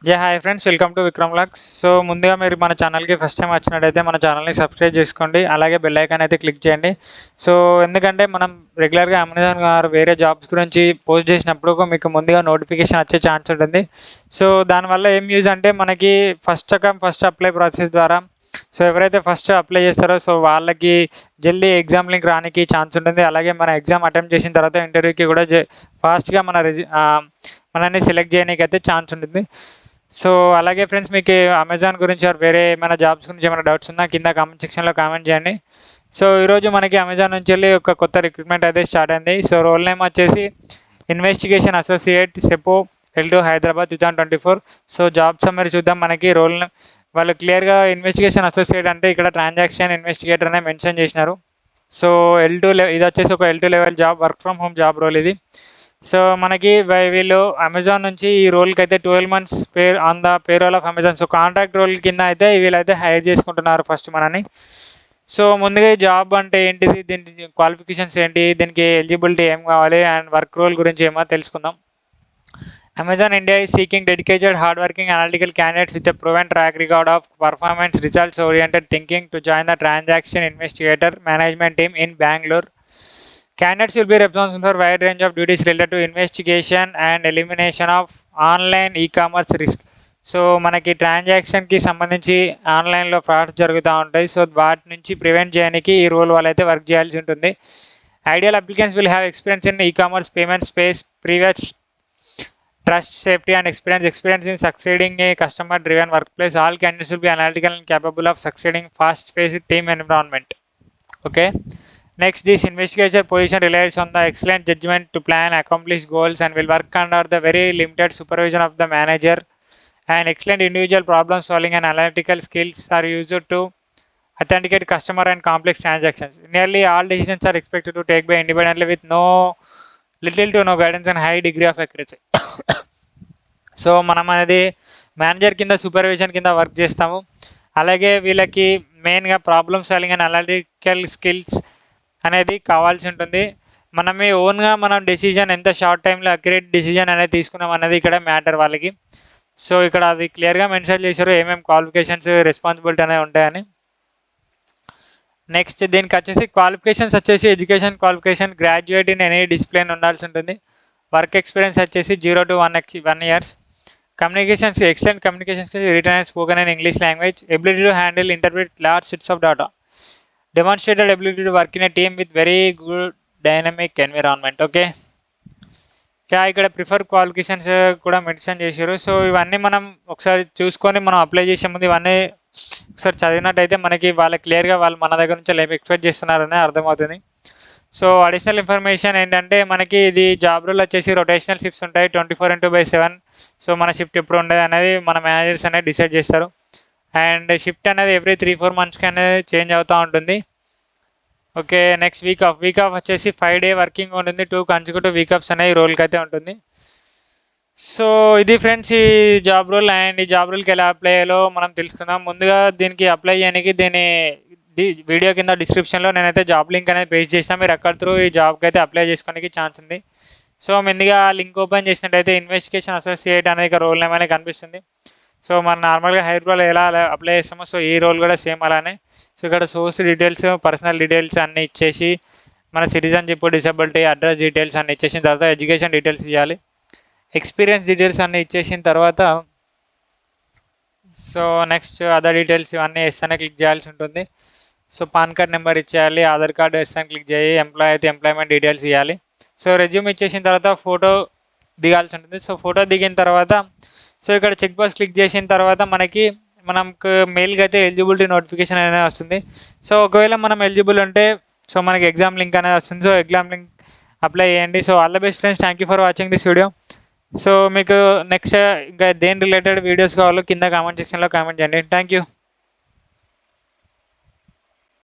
Hi friends, welcome to Vikram lakhs. So ముందుగా మీరు మన ఛానల్కి ఫస్ట్ టైం వచ్చినట్టయితే మన ఛానల్ని సబ్స్క్రైబ్ చేసుకోండి, అలాగే బెల్ ఐకాన్ అయితే క్లిక్ చేయండి. సో ఎందుకంటే మనం రెగ్యులర్గా అమెజాన్ గారు వేరే జాబ్స్ గురించి పోస్ట్ చేసినప్పుడు మీకు ముందుగా నోటిఫికేషన్ వచ్చే ఛాన్స్ ఉంటుంది. సో దానివల్ల ఏం యూజ్ అంటే మనకి ఫస్ట్ అప్లై ప్రాసెస్ ద్వారా సో ఎవరైతే ఫస్ట్ అప్లై చేస్తారో సో వాళ్ళకి జల్దీ ఎగ్జామ్ లింక్ రానికి ఛాన్స్ ఉంటుంది. అలాగే మన ఎగ్జామ్ అటెంప్ట్ చేసిన తర్వాత ఇంటర్వ్యూకి కూడా ఫాస్ట్గా మనల్ని సెలెక్ట్ చేయడానికి అయితే ఛాన్స్ ఉంటుంది. సో అలాగే ఫ్రెండ్స్, మీకు అమెజాన్ గురించి వేరే ఏమైనా జాబ్స్ గురించి ఏమైనా డౌట్స్ ఉన్నా కింద కామెంట్ సెక్షన్లో కామెంట్ చేయండి. సో ఈరోజు మనకి అమెజాన్ నుంచి వెళ్ళి ఒక కొత్త రిక్రూట్మెంట్ అయితే స్టార్ట్ అయింది. సో రోల్ నేమ్ వచ్చేసి ఇన్వెస్టిగేషన్ అసోసియేట్ సెపో L2 Hyderabad 2024. So job summary చూద్దాం. మనకి రోల్ వాళ్ళు క్లియర్గా ఇన్వెస్టిగేషన్ అసోసియేట్ అంటే ఇక్కడ ట్రాన్సాక్షన్ ఇన్వెస్టిగేటర్ అనే మెన్షన్ చేసినారు. సో ఇది వచ్చేసి ఒక L2 level job, work from home job role ఇది. సో మనకి వీళ్ళు అమెజాన్ నుంచి ఈ రోల్కి అయితే 12 months on the payroll of Amazon. So contract role కింద అయితే వీళ్ళైతే హైర్ చేసుకుంటున్నారు ఫస్ట్ మనని. సో ముందుగా జాబ్ అంటే ఏంటిది, దీనికి క్వాలిఫికేషన్స్ ఏంటి, దీనికి ఎలిజిబిలిటీ ఏం కావాలి అండ్ వర్క్ రోల్ గురించి ఏమో తెలుసుకుందాం. Amazon India is seeking dedicated, hardworking, analytical candidates with a proven track record of performance, results-oriented thinking to join the transaction investigator management team in Bangalore. Candidates will be responsible for a wide range of duties related to investigation and elimination of online e-commerce risk. So మనకి ట్రాన్సాక్షన్కి సంబంధించి ఆన్లైన్లో frauds జరుగుతూ ఉంటాయి. So వాటి నుంచి prevent చేయడానికి ఈ role వాళ్ళైతే వర్క్ చేయాల్సి ఉంటుంది. Ideal applicants will have experience in e-commerce payment space, previous trust, safety and experience in succeeding a customer driven workplace. All candidates will be analytical and capable of succeeding fast-paced team environment. Okay, next, this investigator position relies on the excellent judgment to plan, accomplish goals and will work under the very limited supervision of the manager. And excellent individual problem solving and analytical skills are used to authenticate customer and complex transactions. Nearly all decisions are expected to take by independently with little to no guidance and high degree of accuracy. So మనం అనేది manager కింద supervision కింద work చేస్తాము. అలాగే వీళ్ళకి మెయిన్గా problem solving and analytical skills అనేది కావాల్సి ఉంటుంది. మనమే ఓన్గా మనం డెసిజన్ ఎంత షార్ట్ టైంలో అక్యురేట్ డెసిజన్ అనేది తీసుకున్నాం అనేది ఇక్కడ మ్యాటర్ వాళ్ళకి. సో ఇక్కడ అది క్లియర్గా మెన్షన్ చేశారు ఏమేమి క్వాలిఫికేషన్స్, రెస్పాన్సిబిలిటీ అనేవి ఉంటాయని. నెక్స్ట్ దీనికి వచ్చేసి క్వాలిఫికేషన్స్ వచ్చేసి education qualification graduate in any discipline ఉండాల్సి ఉంటుంది. వర్క్ ఎక్స్పీరియన్స్ వచ్చేసి 0 to 1 years. Communications, excellent communications, written and spoken in English language. Ability to handle, interpret large sets of data. Demonstrated ability to work in a team with very good dynamic environment. Okay. ఇక్కడ prefer qualifications కూడా mention చేశారు. So ఇవన్నీ మనం ఒకసారి చూసుకొని మనం apply చేసే ముందు ఇవన్నీ ఒకసారి చదివినట్టయితే మనకి క్లియర్గా వాళ్ళు మన దగ్గర నుంచి ఏమి ఎక్స్పెక్ట్ చేస్తున్నారని అర్థమవుతుంది. సో అడిషనల్ ఇన్ఫర్మేషన్ ఏంటంటే మనకి ఇది జాబ్ రోల్ వచ్చేసి రొటేషనల్ షిఫ్ట్స్ ఉంటాయి 24/7. సో మన షిఫ్ట్ ఎప్పుడు ఉండదు అనేది మన మేనేజర్స్ అనేది డిసైడ్ చేస్తారు. అండ్ షిఫ్ట్ అనేది ఎవ్రీ 3-4 monthsకి అనేది చేంజ్ అవుతూ ఉంటుంది. ఓకే, నెక్స్ట్ వీక్ ఆఫ్ వచ్చేసి 5 day వర్కింగ్ ఉంటుంది. 2 consecutive వీక్ ఆఫ్స్ అనేది ఈ రోల్కి అయితే ఉంటుంది. సో ఇది ఫ్రెండ్స్ ఈ జాబ్ రోల్. అండ్ ఈ జాబ్ రోల్కి ఎలా అప్లై అయ్యాలో మనం తెలుసుకుందాం. ముందుగా దీనికి అప్లై చేయడానికి వీడియో కింద డిస్క్రిప్షన్లో నేనైతే జాబ్ లింక్ అనేది పేస్ట్ చేసినా, మీరు అక్కడ త్రూ ఈ జాబ్కి అయితే అప్లై చేసుకోవడానికి ఛాన్స్ ఉంది. సో ముందుగా లింక్ ఓపెన్ చేసినట్టయితే ఇన్వెస్టిగేషన్ అసోసియేట్ అనేది రోల్ నేమ్ అనేది కనిపిస్తుంది. సో మనం నార్మల్గా హైదరాబాద్ ఎలా అప్లై చేస్తామో సో ఈ రోల్ కూడా సేమ్ అలానే. సో ఇక్కడ సోర్స్ డీటెయిల్స్, పర్సనల్ డీటెయిల్స్ అన్నీ ఇచ్చేసి మన సిటిజన్షిప్, డిసబిలిటీ, అడ్రస్ డీటెయిల్స్ అన్నీ ఇచ్చేసిన తర్వాత ఎడ్యుకేషన్ డీటెయిల్స్ ఇవ్వాలి. ఎక్స్పీరియన్స్ డీటెయిల్స్ అన్నీ ఇచ్చేసిన తర్వాత సో నెక్స్ట్ అదర్ డీటెయిల్స్ ఇవన్నీ ఎస్ అనే క్లిక్ చేయాల్సి ఉంటుంది. సో పాన్ కార్డ్ నెంబర్ ఇచ్చేయాలి, ఆధార్ కార్డు ఎస్ అని క్లిక్ చేయి, ఎంప్లాయ్ అయితే ఎంప్లాయ్మెంట్ డీటెయిల్స్ ఇవ్వాలి. సో రెజ్యూమ్ ఇచ్చేసిన తర్వాత ఫోటో దిగాల్సి ఉంటుంది. సో ఫోటో దిగిన తర్వాత సో ఇక్కడ చెక్ బాక్స్ క్లిక్ చేసిన తర్వాత మనకు మెయిల్కి అయితే ఎలిజిబిలిటీ నోటిఫికేషన్ అనేది వస్తుంది. సో ఒకవేళ మనం ఎలిజిబుల్ ఉంటే సో మనకి ఎగ్జామ్ లింక్ అనేది వస్తుంది. సో ఎగ్జామ్ లింక్ అప్లై చేయండి. So all the best friends, thank you for watching this video. So మీకు నెక్స్ట్ ఇంకా దేని రిలేటెడ్ వీడియోస్ కావాలో కింద కామెంట్ సెక్షన్లో కామెంట్ చేయండి. Thank you.